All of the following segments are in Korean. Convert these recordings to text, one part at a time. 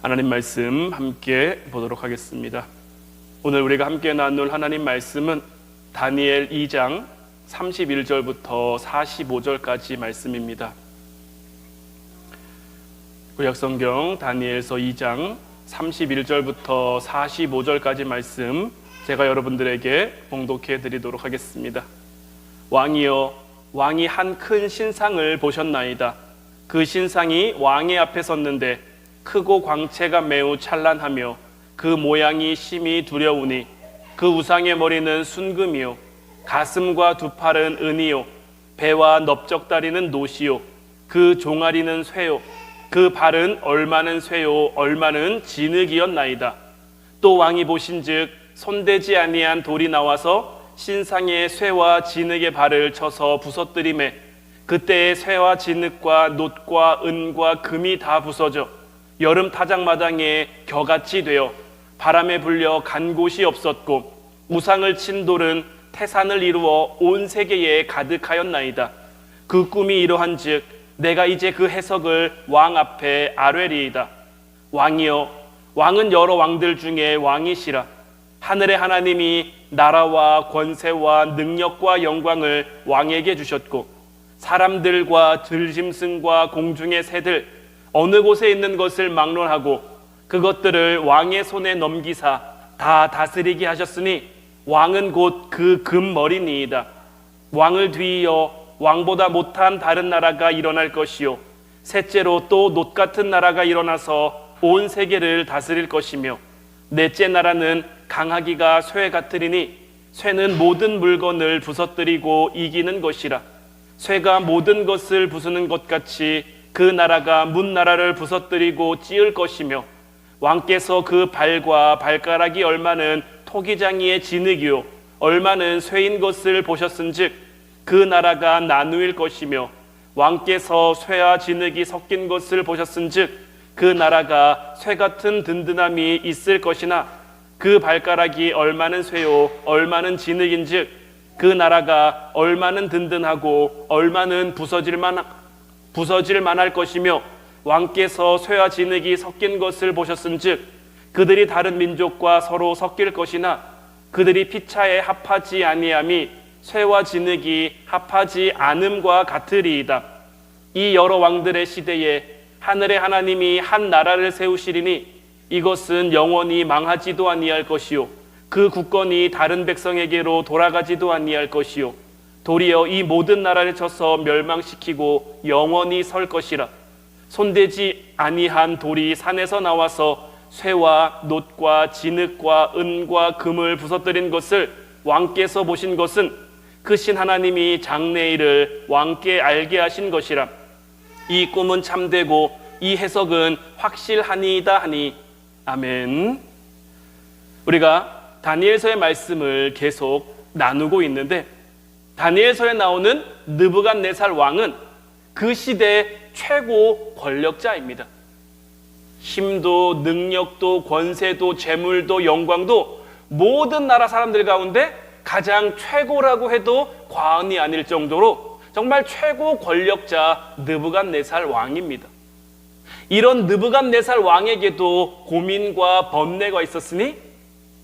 하나님 말씀 함께 보도록 하겠습니다. 오늘 우리가 함께 나눌 하나님 말씀은 다니엘 2장 31절부터 45절까지 말씀입니다. 구약성경 다니엘서 2장 31절부터 45절까지 말씀 제가 여러분들에게 봉독해 드리도록 하겠습니다. 왕이여, 왕이 한 큰 신상을 보셨나이다. 그 신상이 왕의 앞에 섰는데 크고 광채가 매우 찬란하며 그 모양이 심히 두려우니 그 우상의 머리는 순금이요 가슴과 두 팔은 은이요 배와 넓적다리는 노시요 그 종아리는 쇠요 그 발은 얼마는 쇠요 얼마는 진흙이었나이다. 또 왕이 보신즉 손대지 아니한 돌이 나와서 신상의 쇠와 진흙의 발을 쳐서 부서뜨리매 그때의 쇠와 진흙과 놋과 은과 금이 다 부서져 여름 타작마당에 겨같이 되어 바람에 불려 간 곳이 없었고 우상을 친 돌은 태산을 이루어 온 세계에 가득하였나이다. 그 꿈이 이러한즉 내가 이제 그 해석을 왕 앞에 아뢰리이다. 왕이여, 왕은 여러 왕들 중에 왕이시라. 하늘의 하나님이 나라와 권세와 능력과 영광을 왕에게 주셨고 사람들과 들짐승과 공중의 새들 어느 곳에 있는 것을 막론하고 그것들을 왕의 손에 넘기사 다 다스리게 하셨으니 왕은 곧 그 금머리니이다. 왕을 뒤이어 왕보다 못한 다른 나라가 일어날 것이요 셋째로 또 놋 같은 나라가 일어나서 온 세계를 다스릴 것이며 넷째 나라는 강하기가 쇠 같으리니 쇠는 모든 물건을 부서뜨리고 이기는 것이라. 쇠가 모든 것을 부수는 것 같이 그 나라가 문 나라를 부서뜨리고 찌을 것이며 왕께서 그 발과 발가락이 얼마는 토기장이의 진흙이요 얼마는 쇠인 것을 보셨은즉 그 나라가 나누일 것이며 왕께서 쇠와 진흙이 섞인 것을 보셨은즉 그 나라가 쇠 같은 든든함이 있을 것이나 그 발가락이 얼마는 쇠요 얼마는 진흙인즉 그 나라가 얼마는 든든하고 얼마는 부서질 만할 것이며 왕께서 쇠와 진흙이 섞인 것을 보셨은즉 그들이 다른 민족과 서로 섞일 것이나 그들이 피차에 합하지 아니함이 쇠와 진흙이 합하지 않음과 같으리이다. 이 여러 왕들의 시대에 하늘의 하나님이 한 나라를 세우시리니 이것은 영원히 망하지도 아니할 것이요 그 국권이 다른 백성에게로 돌아가지도 아니할 것이요 도리어 이 모든 나라를 쳐서 멸망시키고 영원히 설 것이라. 손대지 아니한 돌이 산에서 나와서 쇠와 놋과 진흙과 은과 금을 부서뜨린 것을 왕께서 보신 것은 크신 하나님이 장래일을 왕께 알게 하신 것이라. 이 꿈은 참되고 이 해석은 확실하니이다 하니. 아멘. 우리가 다니엘서의 말씀을 계속 나누고 있는데 다니엘서에 나오는 느부갓네살 왕은 그 시대의 최고 권력자입니다. 힘도 능력도 권세도 재물도 영광도 모든 나라 사람들 가운데 가장 최고라고 해도 과언이 아닐 정도로 정말 최고 권력자 느부갓네살 왕입니다. 이런 느부갓네살 왕에게도 고민과 번뇌가 있었으니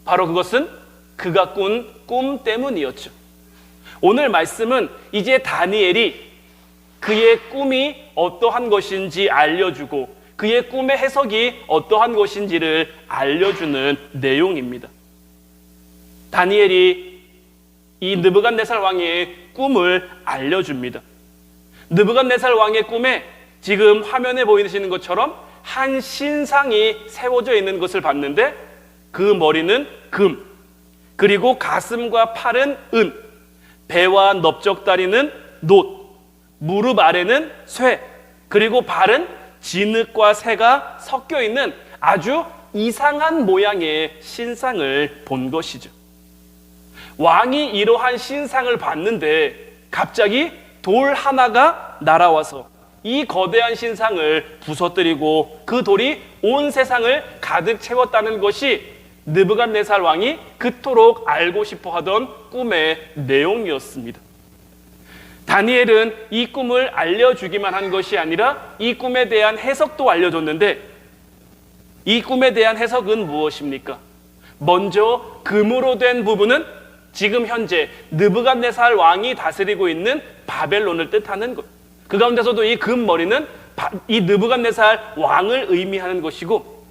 바로 그것은 그가 꾼 꿈 때문이었죠. 오늘 말씀은 이제 다니엘이 그의 꿈이 어떠한 것인지 알려주고 그의 꿈의 해석이 어떠한 것인지를 알려주는 내용입니다. 다니엘이 이 느부갓네살 왕의 꿈을 알려줍니다. 느부갓네살 왕의 꿈에 지금 화면에 보이시는 것처럼 한 신상이 세워져 있는 것을 봤는데 그 머리는 금, 그리고 가슴과 팔은 은, 배와 넓적다리는 놋, 무릎 아래는 쇠, 그리고 발은 진흙과 쇠가 섞여 있는 아주 이상한 모양의 신상을 본 것이죠. 왕이 이러한 신상을 봤는데 갑자기 돌 하나가 날아와서 이 거대한 신상을 부서뜨리고 그 돌이 온 세상을 가득 채웠다는 것이 느부갓네살 왕이 그토록 알고 싶어 하던 꿈의 내용이었습니다. 다니엘은 이 꿈을 알려주기만 한 것이 아니라 이 꿈에 대한 해석도 알려줬는데 이 꿈에 대한 해석은 무엇입니까? 먼저 금으로 된 부분은 지금 현재 느부갓네살 왕이 다스리고 있는 바벨론을 뜻하는 것. 그 가운데서도 이 금머리는 이 느부갓네살 왕을 의미하는 것이고,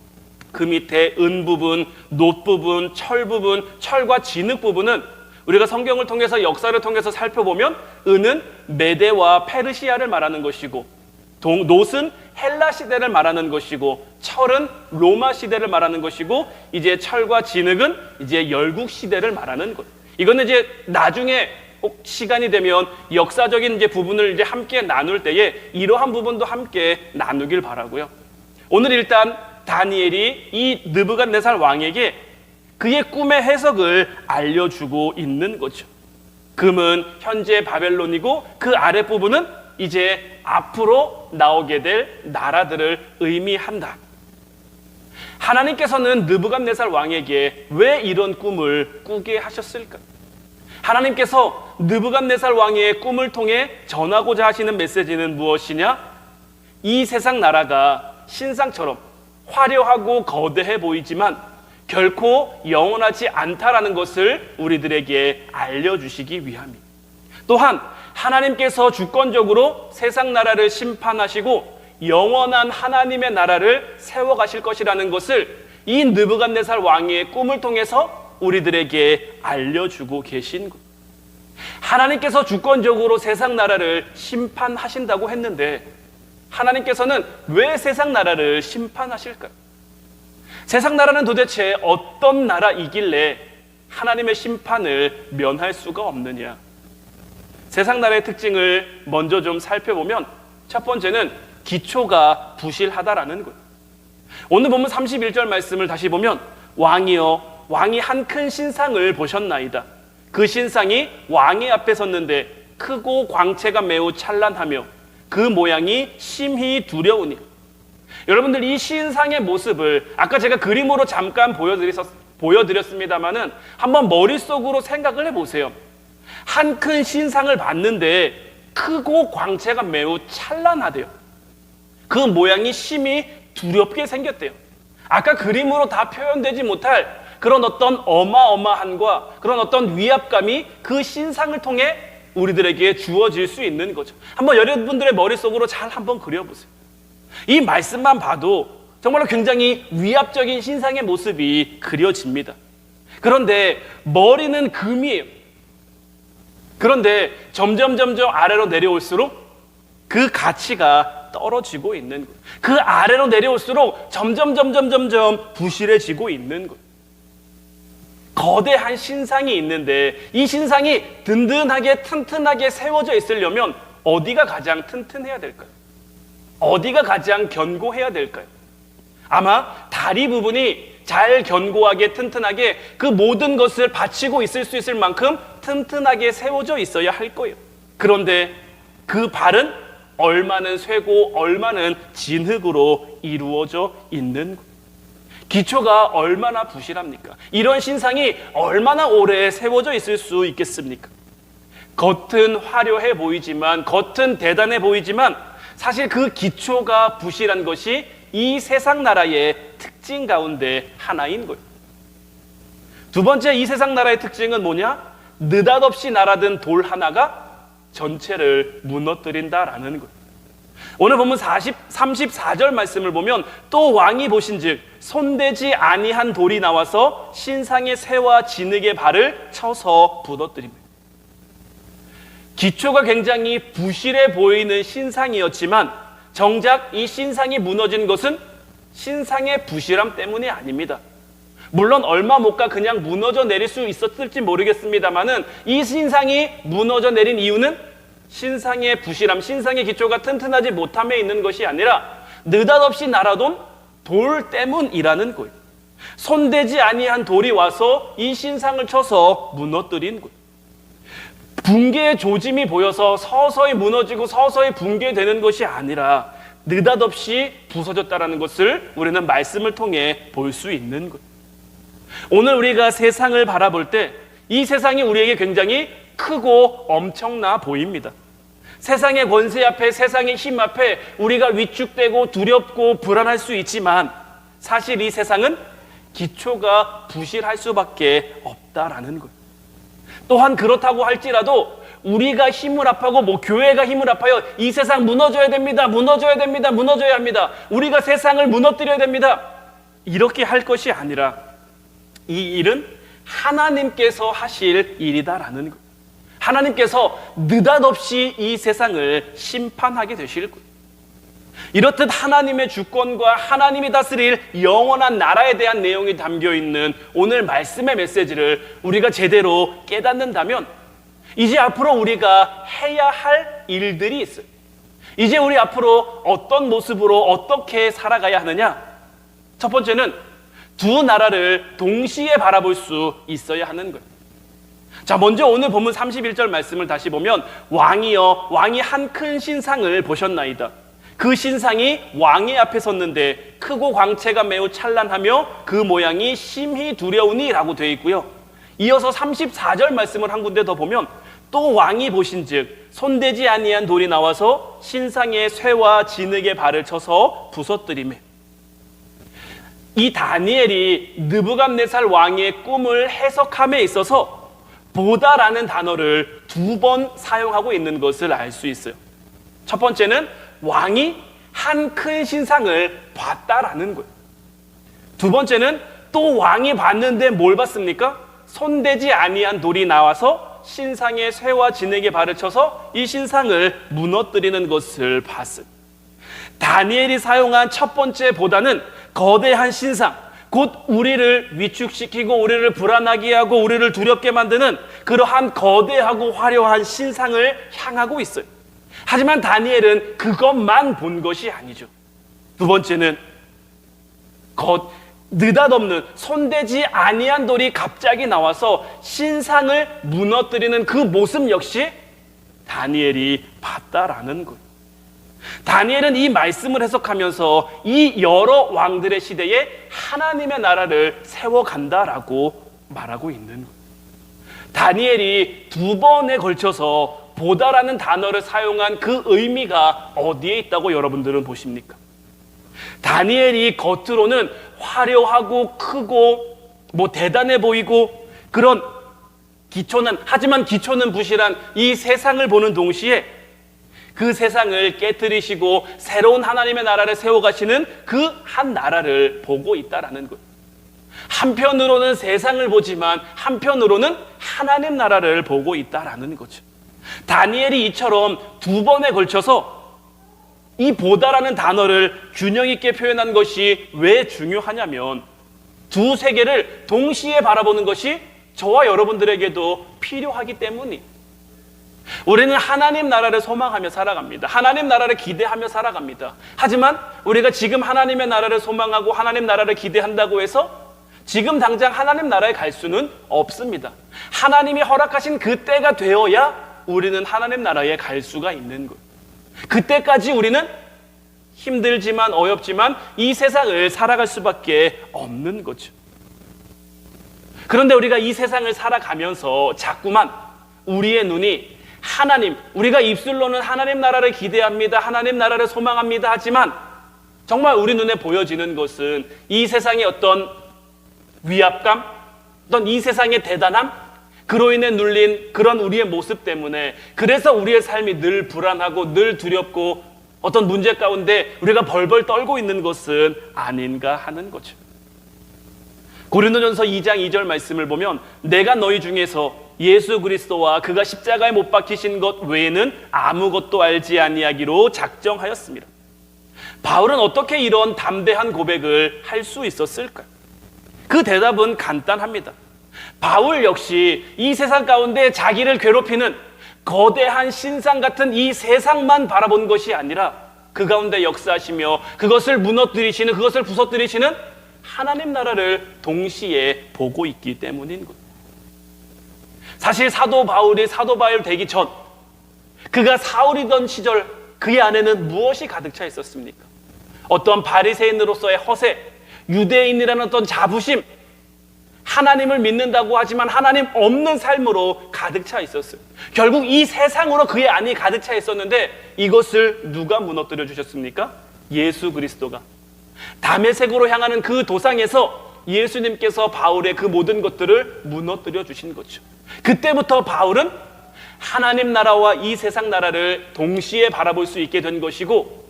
그 밑에 은 부분, 놋 부분, 철 부분, 철과 진흙 부분은 우리가 성경을 통해서 역사를 통해서 살펴보면 은은 메데와 페르시아를 말하는 것이고, 놋은 헬라 시대를 말하는 것이고, 철은 로마 시대를 말하는 것이고, 이제 철과 진흙은 이제 열국 시대를 말하는 것. 이거는 이제 나중에 꼭 시간이 되면 역사적인 이제 부분을 이제 함께 나눌 때에 이러한 부분도 함께 나누길 바라고요. 오늘 일단 다니엘이 이 느부갓네살 왕에게 그의 꿈의 해석을 알려주고 있는 거죠. 금은 현재 바벨론이고, 그 아랫부분은 이제 앞으로 나오게 될 나라들을 의미한다. 하나님께서는 느부갓네살 왕에게 왜 이런 꿈을 꾸게 하셨을까? 하나님께서 느부갓네살 왕의 꿈을 통해 전하고자 하시는 메시지는 무엇이냐? 이 세상 나라가 신상처럼 화려하고 거대해 보이지만 결코 영원하지 않다라는 것을 우리들에게 알려주시기 위함입니다. 또한 하나님께서 주권적으로 세상 나라를 심판하시고 영원한 하나님의 나라를 세워가실 것이라는 것을 이 느부갓네살 왕의 꿈을 통해서 우리들에게 알려주고 계신 것. 하나님께서 주권적으로 세상 나라를 심판하신다고 했는데 하나님께서는 왜 세상 나라를 심판하실까요? 세상 나라는 도대체 어떤 나라이길래 하나님의 심판을 면할 수가 없느냐? 세상 나라의 특징을 먼저 좀 살펴보면 첫 번째는 기초가 부실하다라는 것. 오늘 보면 31절 말씀을 다시 보면 왕이여 왕이 한 큰 신상을 보셨나이다. 그 신상이 왕의 앞에 섰는데 크고 광채가 매우 찬란하며 그 모양이 심히 두려우니. 여러분들 이 신상의 모습을 아까 제가 그림으로 잠깐 보여드렸습니다마는 한번 머릿속으로 생각을 해보세요. 한 큰 신상을 봤는데 크고 광채가 매우 찬란하대요. 그 모양이 심히 두렵게 생겼대요. 아까 그림으로 다 표현되지 못할 그런 어떤 어마어마함과 그런 어떤 위압감이 그 신상을 통해 우리들에게 주어질 수 있는 거죠. 한번 여러분들의 머릿속으로 잘 한번 그려보세요. 이 말씀만 봐도 정말로 굉장히 위압적인 신상의 모습이 그려집니다. 그런데 머리는 금이에요. 그런데 점점 아래로 내려올수록 그 가치가 떨어지고 있는 거예요. 그 아래로 내려올수록 점점 부실해지고 있는 거예요. 거대한 신상이 있는데 이 신상이 든든하게 튼튼하게 세워져 있으려면 어디가 가장 튼튼해야 될까요? 어디가 가장 견고해야 될까요? 아마 다리 부분이 잘 견고하게 튼튼하게 그 모든 것을 받치고 있을 수 있을 만큼 튼튼하게 세워져 있어야 할 거예요. 그런데 그 발은 얼마는 쇠고 얼마는 진흙으로 이루어져 있는 거예요. 기초가 얼마나 부실합니까? 이런 신상이 얼마나 오래 세워져 있을 수 있겠습니까? 겉은 화려해 보이지만, 겉은 대단해 보이지만 사실 그 기초가 부실한 것이 이 세상 나라의 특징 가운데 하나인 거예요. 두 번째, 이 세상 나라의 특징은 뭐냐? 느닷없이 날아든 돌 하나가 전체를 무너뜨린다라는 거예요. 오늘 보면 34절 말씀을 보면 또 왕이 보신즉 손대지 아니한 돌이 나와서 신상의 새와 진흙의 발을 쳐서 부러뜨립니다. 기초가 굉장히 부실해 보이는 신상이었지만 정작 이 신상이 무너진 것은 신상의 부실함 때문이 아닙니다. 물론 얼마 못 가 그냥 무너져 내릴 수 있었을지 모르겠습니다만은 이 신상이 무너져 내린 이유는 신상의 부실함, 신상의 기초가 튼튼하지 못함에 있는 것이 아니라 느닷없이 날아돈 돌 때문이라는 거예요. 손대지 아니한 돌이 와서 이 신상을 쳐서 무너뜨린 거예요. 붕괴의 조짐이 보여서 서서히 무너지고 서서히 붕괴되는 것이 아니라 느닷없이 부서졌다는 것을 우리는 말씀을 통해 볼 수 있는 거예요. 오늘 우리가 세상을 바라볼 때 이 세상이 우리에게 굉장히 크고 엄청나 보입니다. 세상의 권세 앞에, 세상의 힘 앞에 우리가 위축되고 두렵고 불안할 수 있지만 사실 이 세상은 기초가 부실할 수밖에 없다라는 거예요. 또한 그렇다고 할지라도 우리가 힘을 합하고 교회가 힘을 합하여 이 세상 무너져야 됩니다. 무너져야 됩니다. 무너져야 합니다. 우리가 세상을 무너뜨려야 됩니다. 이렇게 할 것이 아니라 이 일은 하나님께서 하실 일이다라는 거예요. 하나님께서 느닷없이 이 세상을 심판하게 되실 거예요. 이렇듯 하나님의 주권과 하나님이 다스릴 영원한 나라에 대한 내용이 담겨있는 오늘 말씀의 메시지를 우리가 제대로 깨닫는다면 이제 앞으로 우리가 해야 할 일들이 있어요. 이제 우리 앞으로 어떤 모습으로 어떻게 살아가야 하느냐? 첫 번째는 두 나라를 동시에 바라볼 수 있어야 하는 거예요. 자, 먼저 오늘 본문 31절 말씀을 다시 보면 왕이여 왕이 한 큰 신상을 보셨나이다. 그 신상이 왕의 앞에 섰는데 크고 광채가 매우 찬란하며 그 모양이 심히 두려우니 라고 되어 있고요. 이어서 34절 말씀을 한 군데 더 보면 또 왕이 보신즉 손대지 아니한 돌이 나와서 신상의 쇠와 진흙의 발을 쳐서 부서뜨리매. 이 다니엘이 느부갓네살 왕의 꿈을 해석함에 있어서 보다라는 단어를 2번 사용하고 있는 것을 알 수 있어요. 첫 번째는 왕이 한 큰 신상을 봤다라는 거예요. 두 번째는 또 왕이 봤는데 뭘 봤습니까? 손대지 아니한 돌이 나와서 신상의 쇠와 진흙의 발을 쳐서 이 신상을 무너뜨리는 것을 봤어요. 다니엘이 사용한 첫 번째 보다는 거대한 신상, 곧 우리를 위축시키고 우리를 불안하게 하고 우리를 두렵게 만드는 그러한 거대하고 화려한 신상을 향하고 있어요. 하지만 다니엘은 그것만 본 것이 아니죠. 두 번째는 느닷없는 손대지 아니한 돌이 갑자기 나와서 신상을 무너뜨리는 그 모습 역시 다니엘이 봤다라는 거예요. 다니엘은 이 말씀을 해석하면서 이 여러 왕들의 시대에 하나님의 나라를 세워간다라고 말하고 있는 거예요. 다니엘이 2번에 걸쳐서 보다라는 단어를 사용한 그 의미가 어디에 있다고 여러분들은 보십니까? 다니엘이 겉으로는 화려하고 크고 대단해 보이고 그런 하지만 기초는 부실한 이 세상을 보는 동시에 그 세상을 깨뜨리시고 새로운 하나님의 나라를 세워가시는 그 한 나라를 보고 있다라는 것. 한편으로는 세상을 보지만 한편으로는 하나님 나라를 보고 있다라는 거죠. 다니엘이 이처럼 2번에 걸쳐서 이 보다라는 단어를 균형 있게 표현한 것이 왜 중요하냐면 두 세계를 동시에 바라보는 것이 저와 여러분들에게도 필요하기 때문이에요. 우리는 하나님 나라를 소망하며 살아갑니다. 하나님 나라를 기대하며 살아갑니다. 하지만 우리가 지금 하나님의 나라를 소망하고 하나님 나라를 기대한다고 해서 지금 당장 하나님 나라에 갈 수는 없습니다. 하나님이 허락하신 그 때가 되어야 우리는 하나님 나라에 갈 수가 있는 거예요. 그때까지 우리는 힘들지만 어렵지만 이 세상을 살아갈 수밖에 없는 거죠. 그런데 우리가 이 세상을 살아가면서 자꾸만 우리의 눈이 우리가 입술로는 하나님 나라를 기대합니다. 하나님 나라를 소망합니다. 하지만 정말 우리 눈에 보여지는 것은 이 세상의 어떤 위압감, 어떤 이 세상의 대단함, 그로 인해 눌린 그런 우리의 모습 때문에 그래서 우리의 삶이 늘 불안하고 늘 두렵고 어떤 문제 가운데 우리가 벌벌 떨고 있는 것은 아닌가 하는 거죠. 고린도전서 2장 2절 말씀을 보면 내가 너희 중에서 예수 그리스도와 그가 십자가에 못 박히신 것 외에는 아무것도 알지 아니하기로 작정하였습니다. 바울은 어떻게 이런 담대한 고백을 할 수 있었을까요? 그 대답은 간단합니다. 바울 역시 이 세상 가운데 자기를 괴롭히는 거대한 신상 같은 이 세상만 바라본 것이 아니라 그 가운데 역사하시며 그것을 무너뜨리시는, 그것을 부서뜨리시는 하나님 나라를 동시에 보고 있기 때문인 것. 사실 사도 바울이 사도 바울 되기 전 그가 사울이던 시절 그의 안에는 무엇이 가득 차 있었습니까? 어떤 바리새인으로서의 허세, 유대인이라는 어떤 자부심, 하나님을 믿는다고 하지만 하나님 없는 삶으로 가득 차 있었어요. 결국 이 세상으로 그의 안이 가득 차 있었는데 이것을 누가 무너뜨려 주셨습니까? 예수 그리스도가. 다메섹으로 향하는 그 도상에서 예수님께서 바울의 그 모든 것들을 무너뜨려 주신 거죠. 그때부터 바울은 하나님 나라와 이 세상 나라를 동시에 바라볼 수 있게 된 것이고,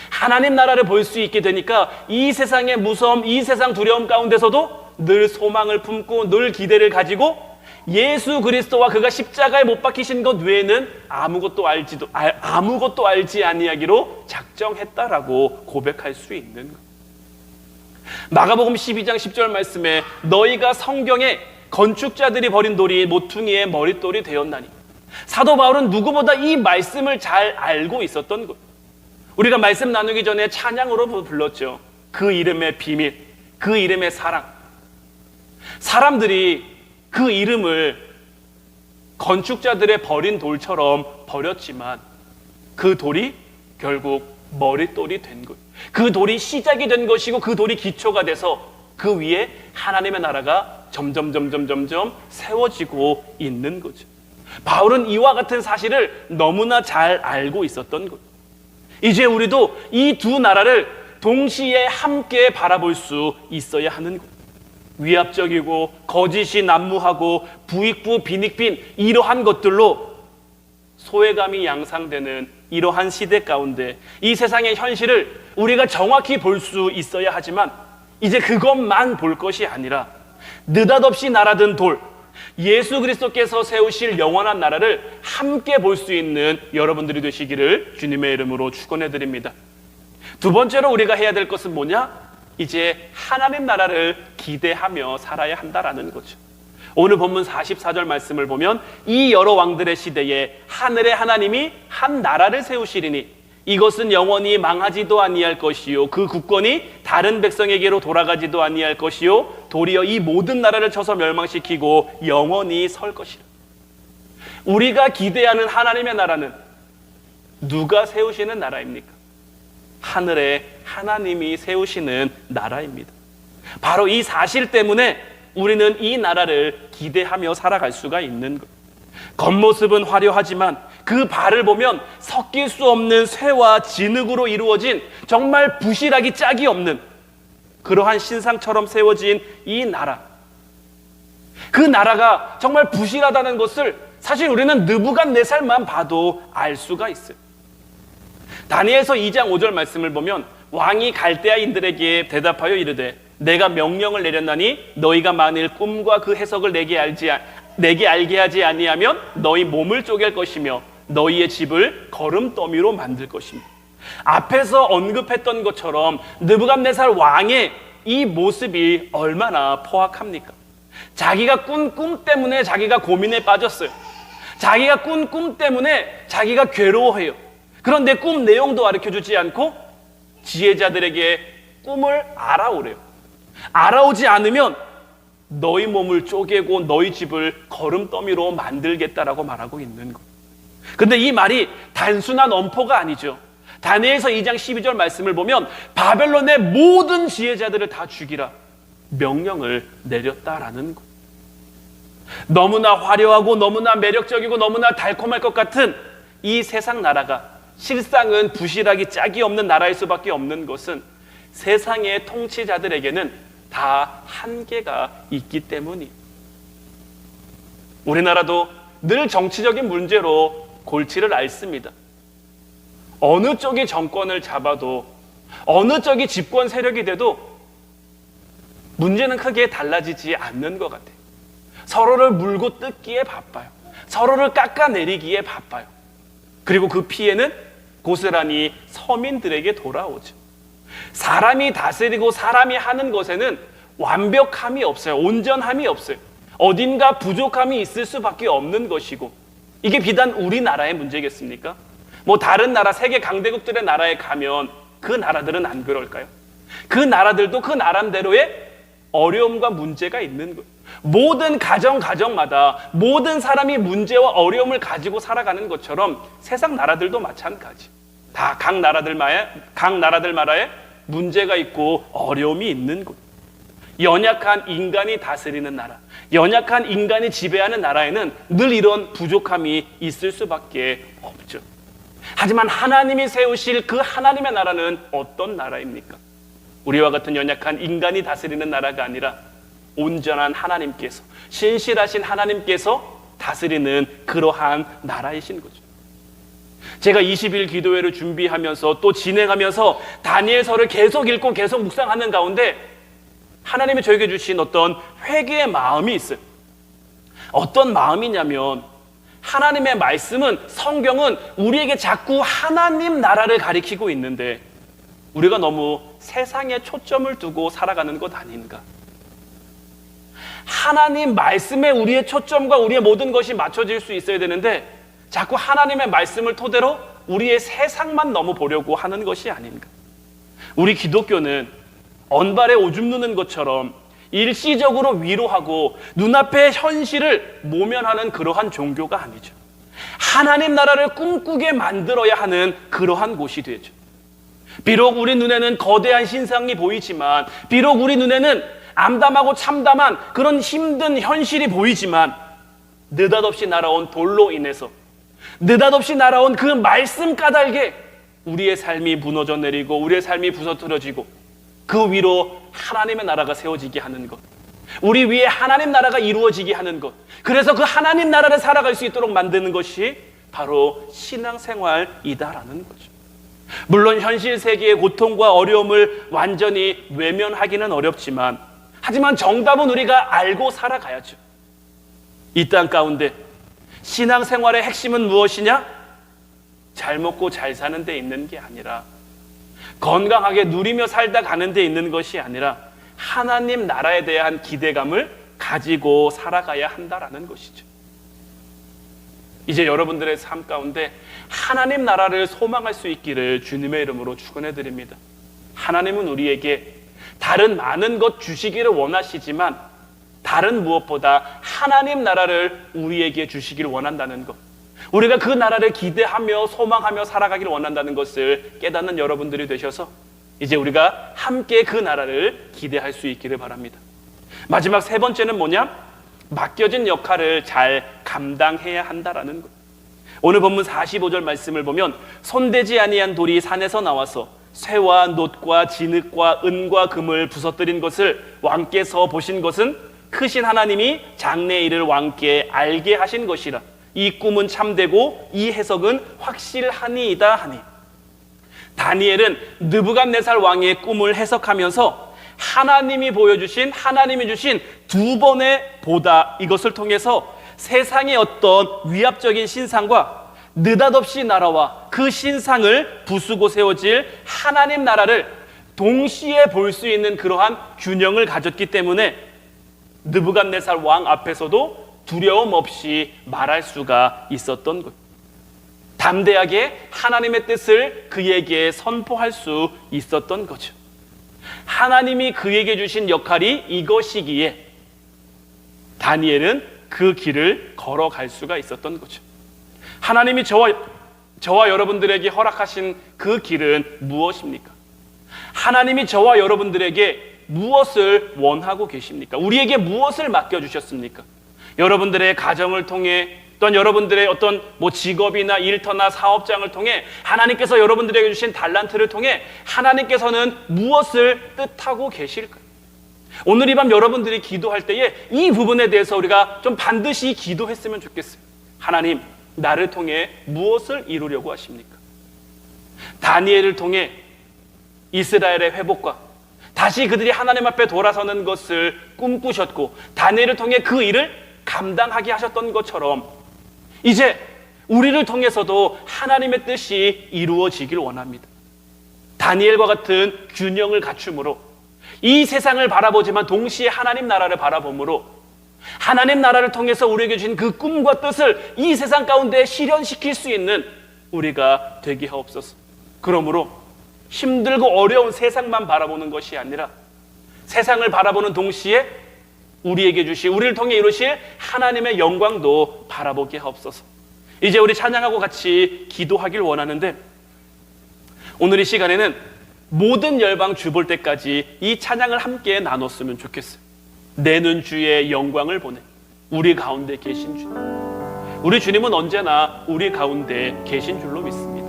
하나님 나라를 볼 수 있게 되니까 이 세상의 무서움, 이 세상 두려움 가운데서도 늘 소망을 품고 늘 기대를 가지고 예수 그리스도와 그가 십자가에 못 박히신 것 외에는 아무것도 알지 아니하기로 작정했다라고 고백할 수 있는 것. 마가복음 12장 10절 말씀에 너희가 성경에 건축자들이 버린 돌이 모퉁이의 머릿돌이 되었나니, 사도 바울은 누구보다 이 말씀을 잘 알고 있었던 것. 우리가 말씀 나누기 전에 찬양으로 불렀죠. 그 이름의 비밀, 그 이름의 사랑. 사람들이 그 이름을 건축자들의 버린 돌처럼 버렸지만 그 돌이 결국 머릿돌이 된 것. 그 돌이 시작이 된 것이고 그 돌이 기초가 돼서 그 위에 하나님의 나라가 점점 세워지고 있는 거죠. 바울은 이와 같은 사실을 너무나 잘 알고 있었던 것. 이제 우리도 이 두 나라를 동시에 함께 바라볼 수 있어야 하는 것. 위압적이고 거짓이 난무하고 부익부 빈익빈 이러한 것들로 소외감이 양상되는 이러한 시대 가운데 이 세상의 현실을 우리가 정확히 볼 수 있어야 하지만, 이제 그것만 볼 것이 아니라 느닷없이 날아든 돌, 예수 그리스도께서 세우실 영원한 나라를 함께 볼 수 있는 여러분들이 되시기를 주님의 이름으로 축원해 드립니다. 두 번째로 우리가 해야 될 것은 뭐냐? 이제 하나님 나라를 기대하며 살아야 한다라는 거죠. 오늘 본문 44절 말씀을 보면 이 여러 왕들의 시대에 하늘의 하나님이 한 나라를 세우시리니 이것은 영원히 망하지도 아니할 것이요 그 국권이 다른 백성에게로 돌아가지도 아니할 것이요 도리어 이 모든 나라를 쳐서 멸망시키고 영원히 설 것이라. 우리가 기대하는 하나님의 나라는 누가 세우시는 나라입니까? 하늘의 하나님이 세우시는 나라입니다. 바로 이 사실 때문에 우리는 이 나라를 기대하며 살아갈 수가 있는 것. 겉모습은 화려하지만 그 발을 보면 섞일 수 없는 쇠와 진흙으로 이루어진 정말 부실하기 짝이 없는 그러한 신상처럼 세워진 이 나라. 그 나라가 정말 부실하다는 것을 사실 우리는 느부갓네살만 봐도 알 수가 있어요. 다니엘서 2장 5절 말씀을 보면 왕이 갈대아인들에게 대답하여 이르되 내가 명령을 내렸나니 너희가 만일 꿈과 그 해석을 내게 알게 하지 아니하면 너희 몸을 쪼갤 것이며 너희의 집을 거름더미로 만들 것입니다. 앞에서 언급했던 것처럼 느부갓네살 왕의 이 모습이 얼마나 포악합니까? 자기가 꾼 꿈 때문에 자기가 고민에 빠졌어요. 자기가 꾼 꿈 때문에 자기가 괴로워해요. 그런데 꿈 내용도 가르쳐주지 않고 지혜자들에게 꿈을 알아오래요. 알아오지 않으면 너희 몸을 쪼개고 너희 집을 거름더미로 만들겠다라고 말하고 있는 것. 근데 이 말이 단순한 엄포가 아니죠. 다니엘서 2장 12절 말씀을 보면 바벨론의 모든 지혜자들을 다 죽이라 명령을 내렸다라는 것. 너무나 화려하고 너무나 매력적이고 너무나 달콤할 것 같은 이 세상 나라가 실상은 부실하기 짝이 없는 나라일 수밖에 없는 것은 세상의 통치자들에게는 다 한계가 있기 때문이. 우리나라도 늘 정치적인 문제로 골치를 앓습니다. 어느 쪽이 정권을 잡아도 어느 쪽이 집권 세력이 돼도 문제는 크게 달라지지 않는 것 같아요. 서로를 물고 뜯기에 바빠요. 서로를 깎아내리기에 바빠요. 그리고 그 피해는 고스란히 서민들에게 돌아오죠. 사람이 다스리고 사람이 하는 것에는 완벽함이 없어요. 온전함이 없어요. 어딘가 부족함이 있을 수밖에 없는 것이고, 이게 비단 우리나라의 문제겠습니까? 뭐 다른 나라, 세계 강대국들의 나라에 가면 그 나라들은 안 그럴까요? 그 나라들도 그 나름대로의 어려움과 문제가 있는 거예요. 모든 가정마다 모든 사람이 문제와 어려움을 가지고 살아가는 것처럼 세상 나라들도 마찬가지. 다 각 나라들마다의 문제가 있고 어려움이 있는 곳. 연약한 인간이 다스리는 나라, 연약한 인간이 지배하는 나라에는 늘 이런 부족함이 있을 수밖에 없죠. 하지만 하나님이 세우실 그 하나님의 나라는 어떤 나라입니까? 우리와 같은 연약한 인간이 다스리는 나라가 아니라 온전한 하나님께서, 신실하신 하나님께서 다스리는 그러한 나라이신 거죠. 제가 20일 기도회를 준비하면서 또 진행하면서 다니엘서를 계속 읽고 계속 묵상하는 가운데 하나님이 저에게 주신 어떤 회개의 마음이 있어요. 어떤 마음이냐면, 하나님의 말씀은, 성경은 우리에게 자꾸 하나님 나라를 가리키고 있는데 우리가 너무 세상에 초점을 두고 살아가는 것 아닌가. 하나님 말씀에 우리의 초점과 우리의 모든 것이 맞춰질 수 있어야 되는데 자꾸 하나님의 말씀을 토대로 우리의 세상만 너무 보려고 하는 것이 아닌가. 우리 기독교는 언발에 오줌 누는 것처럼 일시적으로 위로하고 눈앞의 현실을 모면하는 그러한 종교가 아니죠. 하나님 나라를 꿈꾸게 만들어야 하는 그러한 곳이 되죠. 비록 우리 눈에는 거대한 신상이 보이지만, 비록 우리 눈에는 암담하고 참담한 그런 힘든 현실이 보이지만, 느닷없이 날아온 돌로 인해서, 느닷없이 날아온 그 말씀 까닭에 우리의 삶이 무너져 내리고 우리의 삶이 부서뜨려지고 그 위로 하나님의 나라가 세워지게 하는 것, 우리 위에 하나님 나라가 이루어지게 하는 것, 그래서 그 하나님 나라를 살아갈 수 있도록 만드는 것이 바로 신앙생활이다라는 거죠. 물론 현실 세계의 고통과 어려움을 완전히 외면하기는 어렵지만, 하지만 정답은 우리가 알고 살아가야죠. 이 땅 가운데 신앙생활의 핵심은 무엇이냐? 잘 먹고 잘 사는 데 있는 게 아니라, 건강하게 누리며 살다 가는 데 있는 것이 아니라 하나님 나라에 대한 기대감을 가지고 살아가야 한다라는 것이죠. 이제 여러분들의 삶 가운데 하나님 나라를 소망할 수 있기를 주님의 이름으로 축원해 드립니다. 하나님은 우리에게 다른 많은 것 주시기를 원하시지만 다른 무엇보다 하나님 나라를 우리에게 주시기를 원한다는 것, 우리가 그 나라를 기대하며 소망하며 살아가기를 원한다는 것을 깨닫는 여러분들이 되셔서 이제 우리가 함께 그 나라를 기대할 수 있기를 바랍니다. 마지막 세 번째는 뭐냐? 맡겨진 역할을 잘 감당해야 한다라는 것. 오늘 본문 45절 말씀을 보면, 손대지 아니한 돌이 산에서 나와서 쇠와 놋과 진흙과 은과 금을 부서뜨린 것을 왕께서 보신 것은 크신 하나님이 장래의 일을 왕께 알게 하신 것이라. 이 꿈은 참되고 이 해석은 확실하니이다 하니. 다니엘은 느부갓네살 왕의 꿈을 해석하면서 하나님이 보여주신, 하나님이 주신 두 번의 보다, 이것을 통해서 세상의 어떤 위압적인 신상과 느닷없이 날아와 그 신상을 부수고 세워질 하나님 나라를 동시에 볼 수 있는 그러한 균형을 가졌기 때문에 느부갓네살 왕 앞에서도 두려움 없이 말할 수가 있었던 것. 담대하게 하나님의 뜻을 그에게 선포할 수 있었던 거죠. 하나님이 그에게 주신 역할이 이것이기에 다니엘은 그 길을 걸어갈 수가 있었던 거죠. 하나님이 저와 여러분들에게 허락하신 그 길은 무엇입니까? 하나님이 저와 여러분들에게 무엇을 원하고 계십니까? 우리에게 무엇을 맡겨주셨습니까? 여러분들의 가정을 통해, 또는 여러분들의 어떤 직업이나 일터나 사업장을 통해, 하나님께서 여러분들에게 주신 달란트를 통해 하나님께서는 무엇을 뜻하고 계실까요? 오늘 이 밤 여러분들이 기도할 때에 이 부분에 대해서 우리가 좀 반드시 기도했으면 좋겠어요. 하나님, 나를 통해 무엇을 이루려고 하십니까? 다니엘을 통해 이스라엘의 회복과 다시 그들이 하나님 앞에 돌아서는 것을 꿈꾸셨고, 다니엘을 통해 그 일을 감당하게 하셨던 것처럼 이제 우리를 통해서도 하나님의 뜻이 이루어지길 원합니다. 다니엘과 같은 균형을 갖춤으로, 이 세상을 바라보지만 동시에 하나님 나라를 바라봄으로, 하나님 나라를 통해서 우리에게 주신 그 꿈과 뜻을 이 세상 가운데 실현시킬 수 있는 우리가 되게 하옵소서. 그러므로 힘들고 어려운 세상만 바라보는 것이 아니라 세상을 바라보는 동시에 우리에게 주실, 우리를 통해 이루실 하나님의 영광도 바라보게 하옵소서. 이제 우리 찬양하고 같이 기도하길 원하는데, 오늘 이 시간에는 모든 열방 주볼 때까지 이 찬양을 함께 나눴으면 좋겠어요. 내는 주의 영광을 보내 우리 가운데 계신 주님. 우리 주님은 언제나 우리 가운데 계신 줄로 믿습니다.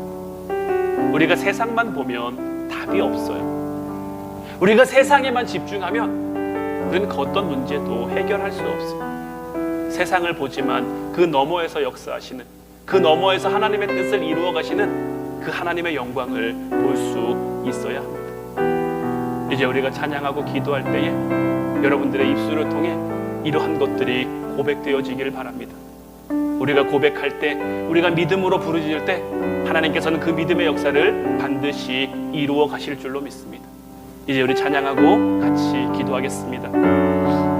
우리가 세상만 보면 답이 없어요. 우리가 세상에만 집중하면 우리는 그 어떤 문제도 해결할 수 없습니다. 세상을 보지만 그 너머에서 역사하시는, 그 너머에서 하나님의 뜻을 이루어 가시는 그 하나님의 영광을 볼 수 있어야 합니다. 이제 우리가 찬양하고 기도할 때에 여러분들의 입술을 통해 이러한 것들이 고백되어지기를 바랍니다. 우리가 고백할 때, 우리가 믿음으로 부르짖을 때 하나님께서는 그 믿음의 역사를 반드시 이루어 가실 줄로 믿습니다. 이제 우리 찬양하고 같이 기도하겠습니다.